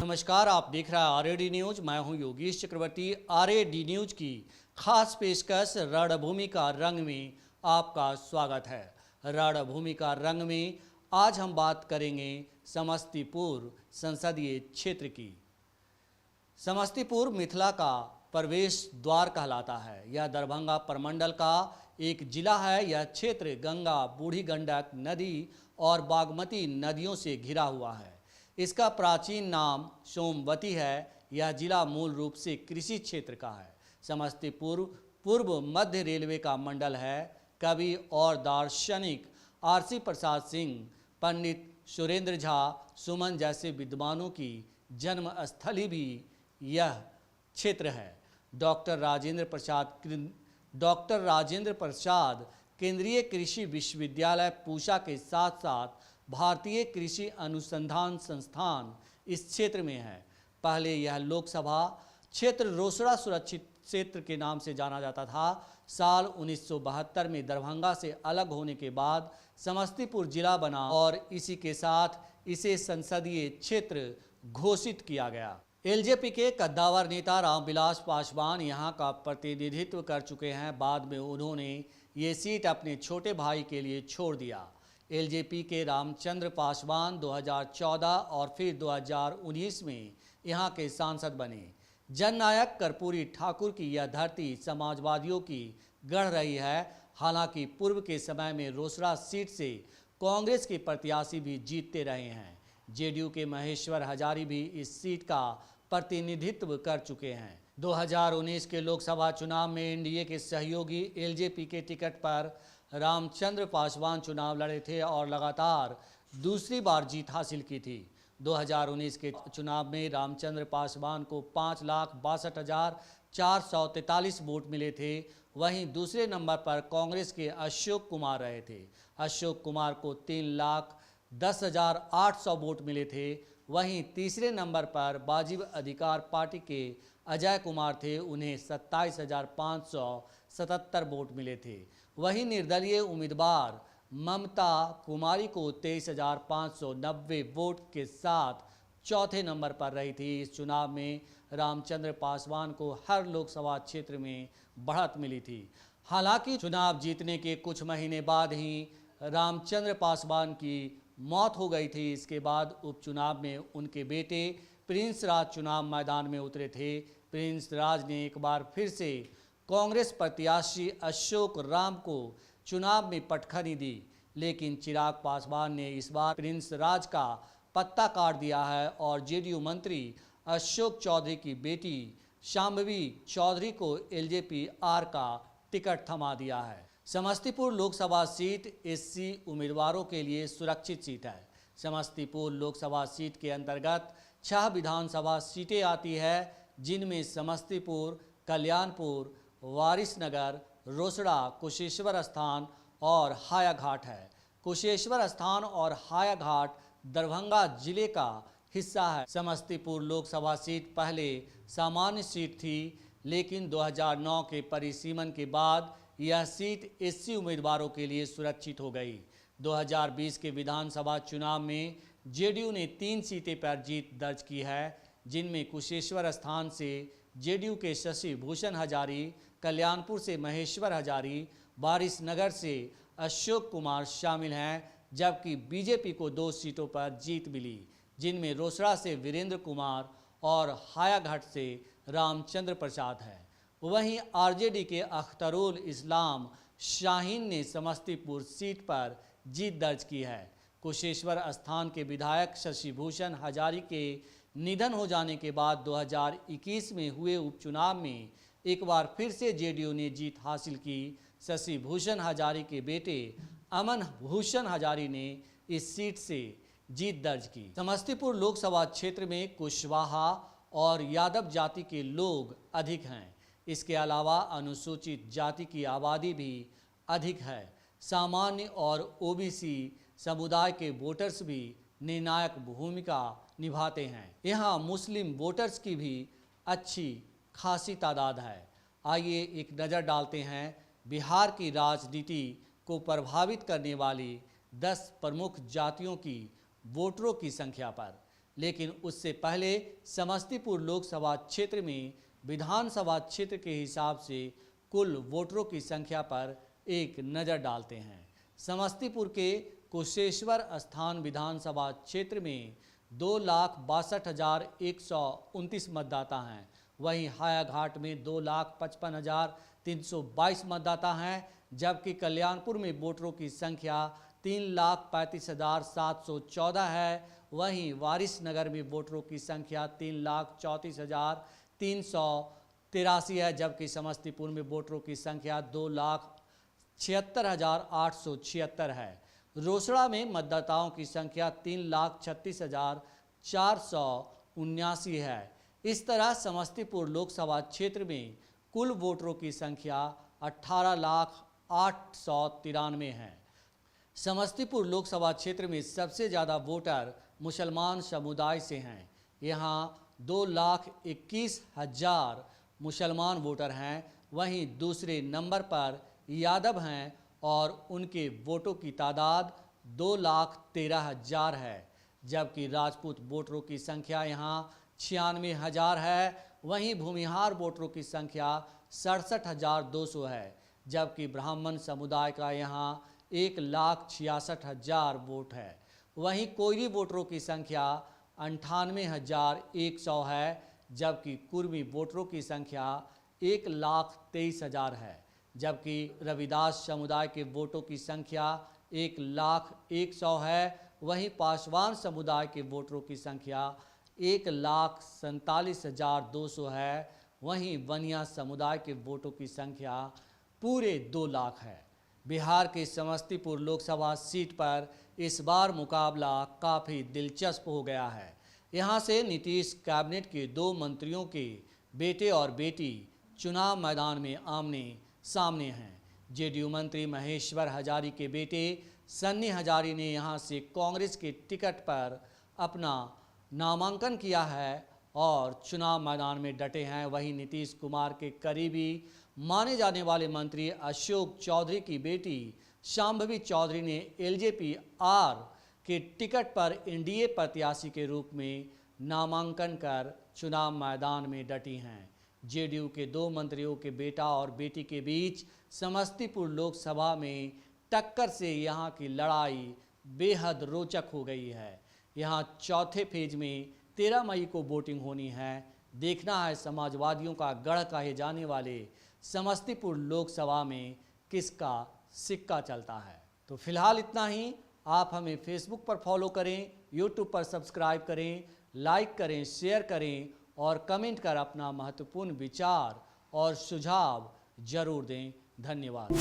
नमस्कार, आप देख रहे हैं आरएडी न्यूज। मैं हूं योगेश चक्रवर्ती। आरएडी न्यूज की खास पेशकश रणभूमि का रंग में आपका स्वागत है। रणभूमि का रंग में आज हम बात करेंगे समस्तीपुर संसदीय क्षेत्र की। समस्तीपुर मिथिला का प्रवेश द्वार कहलाता है। यह दरभंगा प्रमंडल का एक जिला है। यह क्षेत्र गंगा, बूढ़ी गंडक नदी और बागमती नदियों से घिरा हुआ है। इसका प्राचीन नाम सोमवती है। यह जिला मूल रूप से कृषि क्षेत्र का है। समस्तीपुर पूर्व मध्य रेलवे का मंडल है। कवि और दार्शनिक आरसी प्रसाद सिंह, पंडित सुरेंद्र झा, सुमन जैसे विद्वानों की जन्मस्थली भी यह क्षेत्र है। डॉक्टर राजेंद्र प्रसाद केंद्रीय कृषि विश्वविद्यालय पूसा के साथ साथ भारतीय कृषि अनुसंधान संस्थान इस क्षेत्र में है। पहले यह लोकसभा क्षेत्र रोसड़ा सुरक्षित क्षेत्र के नाम से जाना जाता था। साल 1972 में दरभंगा से अलग होने के बाद समस्तीपुर जिला बना और इसी के साथ इसे संसदीय क्षेत्र घोषित किया गया। एलजेपी के कद्दावर नेता रामविलास पासवान यहाँ का प्रतिनिधित्व कर चुके हैं। बाद में उन्होंने ये सीट अपने छोटे भाई के लिए छोड़ दिया। एलजेपी के रामचंद्र पासवान 2014 और फिर 2019 में यहाँ के सांसद बने। जननायक कर्पूरी ठाकुर की यह धरती समाजवादियों की गढ़ रही है। हालांकि पूर्व के समय में रोसड़ा सीट से कांग्रेस के प्रत्याशी भी जीतते रहे हैं। जेडीयू के महेश्वर हजारी भी इस सीट का प्रतिनिधित्व कर चुके हैं। 2019 के लोकसभा चुनाव में एनडीए के सहयोगी एलजेपी के टिकट पर रामचंद्र पासवान चुनाव लड़े थे और लगातार दूसरी बार जीत हासिल की थी। 2019 के चुनाव में रामचंद्र पासवान को 5,62,443 वोट मिले थे। वहीं दूसरे नंबर पर कांग्रेस के अशोक कुमार रहे थे। अशोक कुमार को 3,10,800 वोट मिले थे। वहीं तीसरे नंबर पर बाजिब अधिकार पार्टी के अजय कुमार थे। उन्हें 27,577 वोट मिले थे। वहीं निर्दलीय उम्मीदवार ममता कुमारी को 23,590 वोट के साथ चौथे नंबर पर रही थी। इस चुनाव में रामचंद्र पासवान को हर लोकसभा क्षेत्र में बढ़त मिली थी। हालांकि चुनाव जीतने के कुछ महीने बाद ही रामचंद्र पासवान की मौत हो गई थी। इसके बाद उपचुनाव में उनके बेटे प्रिंस राज चुनाव मैदान में उतरे थे। प्रिंस राज ने एक बार फिर से कांग्रेस प्रत्याशी अशोक राम को चुनाव में पटखनी दी, लेकिन चिराग पासवान ने इस बार प्रिंस राज का पत्ता काट दिया है और जेडीयू मंत्री अशोक चौधरी की बेटी शांभवी चौधरी को एलजेपी आर का टिकट थमा दिया है। समस्तीपुर लोकसभा सीट एससी उम्मीदवारों के लिए सुरक्षित सीट है। समस्तीपुर लोकसभा सीट के अंतर्गत 6 विधानसभा सीटें आती है, जिनमें समस्तीपुर, कल्याणपुर, वारिसनगर, रोसड़ा, कुशेश्वर स्थान और हायाघाट है। कुशेश्वर स्थान और हायाघाट दरभंगा जिले का हिस्सा है। समस्तीपुर लोकसभा सीट पहले सामान्य सीट थी, लेकिन 2009 के परिसीमन के बाद यह सीट एससी उम्मीदवारों के लिए सुरक्षित हो गई। 2020 के विधानसभा चुनाव में जेडीयू ने 3 सीटें पर जीत दर्ज की है, जिनमें कुशेश्वर स्थान से जेडीयू के शशि भूषण हजारी, कल्याणपुर से महेश्वर हजारी, वारिसनगर से अशोक कुमार शामिल हैं। जबकि बीजेपी को 2 सीटों पर जीत मिली, जिनमें रोसड़ा से वीरेंद्र कुमार और हायाघाट से रामचंद्र प्रसाद है। वहीं आरजेडी के अख्तरुल इस्लाम शाहीन ने समस्तीपुर सीट पर जीत दर्ज की है। कुशेश्वर स्थान के विधायक शशि भूषण हजारी के निधन हो जाने के बाद 2021 में हुए उपचुनाव में एक बार फिर से जेडीयू ने जीत हासिल की। शशि भूषण हजारी के बेटे अमन भूषण हजारी ने इस सीट से जीत दर्ज की। समस्तीपुर लोकसभा क्षेत्र में कुशवाहा और यादव जाति के लोग अधिक हैं। इसके अलावा अनुसूचित जाति की आबादी भी अधिक है। सामान्य और ओबीसी समुदाय के वोटर्स भी निर्णायक भूमिका निभाते हैं। यहाँ मुस्लिम वोटर्स की भी अच्छी खासी तादाद है। आइए एक नज़र डालते हैं बिहार की राजनीति को प्रभावित करने वाली 10 प्रमुख जातियों की वोटरों की संख्या पर। लेकिन उससे पहले समस्तीपुर लोकसभा क्षेत्र में विधानसभा क्षेत्र के हिसाब से कुल वोटरों की संख्या पर एक नज़र डालते हैं। समस्तीपुर के कुशेश्वर स्थान विधानसभा क्षेत्र में 2,62,129 मतदाता हैं। वहीं हायाघाट में 2,55,322 मतदाता हैं, जबकि कल्याणपुर में वोटरों की संख्या 3,35,714 है। वहीं वारिसनगर में वोटरों की संख्या 3,34,383 है, जबकि समस्तीपुर में वोटरों की संख्या 2,76,876 है। रोसड़ा में मतदाताओं की संख्या 3,36,479 है। इस तरह समस्तीपुर लोकसभा क्षेत्र में कुल वोटरों की संख्या 18,08,93 है। समस्तीपुर लोकसभा क्षेत्र में सबसे ज़्यादा वोटर मुसलमान समुदाय से हैं। यहाँ 2,21,000 मुसलमान वोटर हैं। वहीं दूसरे नंबर पर यादव हैं और उनके वोटों की तादाद 2,13,000 है, जबकि राजपूत वोटरों की संख्या यहाँ 96,000 है। वहीं भूमिहार वोटरों की संख्या 67,200 है, जबकि ब्राह्मण समुदाय का यहाँ 1,66,000 वोट है। वहीं कोयरी वोटरों की संख्या 98,100 है, जबकि कुर्मी वोटरों की संख्या 1,23,000 है, जबकि रविदास समुदाय के वोटों की संख्या 1,01,000 है। वहीं पासवान समुदाय के वोटरों की संख्या 1,47,200 है। वहीं वनिया समुदाय के वोटों की संख्या पूरे 2 लाख है। बिहार के समस्तीपुर लोकसभा सीट पर इस बार मुकाबला काफ़ी दिलचस्प हो गया है। यहाँ से नीतीश कैबिनेट के 2 मंत्रियों के बेटे और बेटी चुनाव मैदान में आमने सामने हैं। जेडीयू मंत्री महेश्वर हजारी के बेटे सन्नी हजारी ने यहाँ से कांग्रेस के टिकट पर अपना नामांकन किया है और चुनाव मैदान में डटे हैं। वहीं नीतीश कुमार के करीबी माने जाने वाले मंत्री अशोक चौधरी की बेटी शांभवी चौधरी ने एलजेपी आर के टिकट पर एनडीए प्रत्याशी के रूप में नामांकन कर चुनाव मैदान में डटी हैं। जेडीयू के 2 मंत्रियों के बेटा और बेटी के बीच समस्तीपुर लोकसभा में टक्कर से यहाँ की लड़ाई बेहद रोचक हो गई है। यहाँ चौथे फेज में 13 मई को वोटिंग होनी है। देखना है समाजवादियों का गढ़ कहे जाने वाले समस्तीपुर लोकसभा में किसका सिक्का चलता है। तो फिलहाल इतना ही। आप हमें फेसबुक पर फॉलो करें, यूट्यूब पर सब्सक्राइब करें, लाइक करें, शेयर करें और कमेंट कर अपना महत्वपूर्ण विचार और सुझाव जरूर दें। धन्यवाद।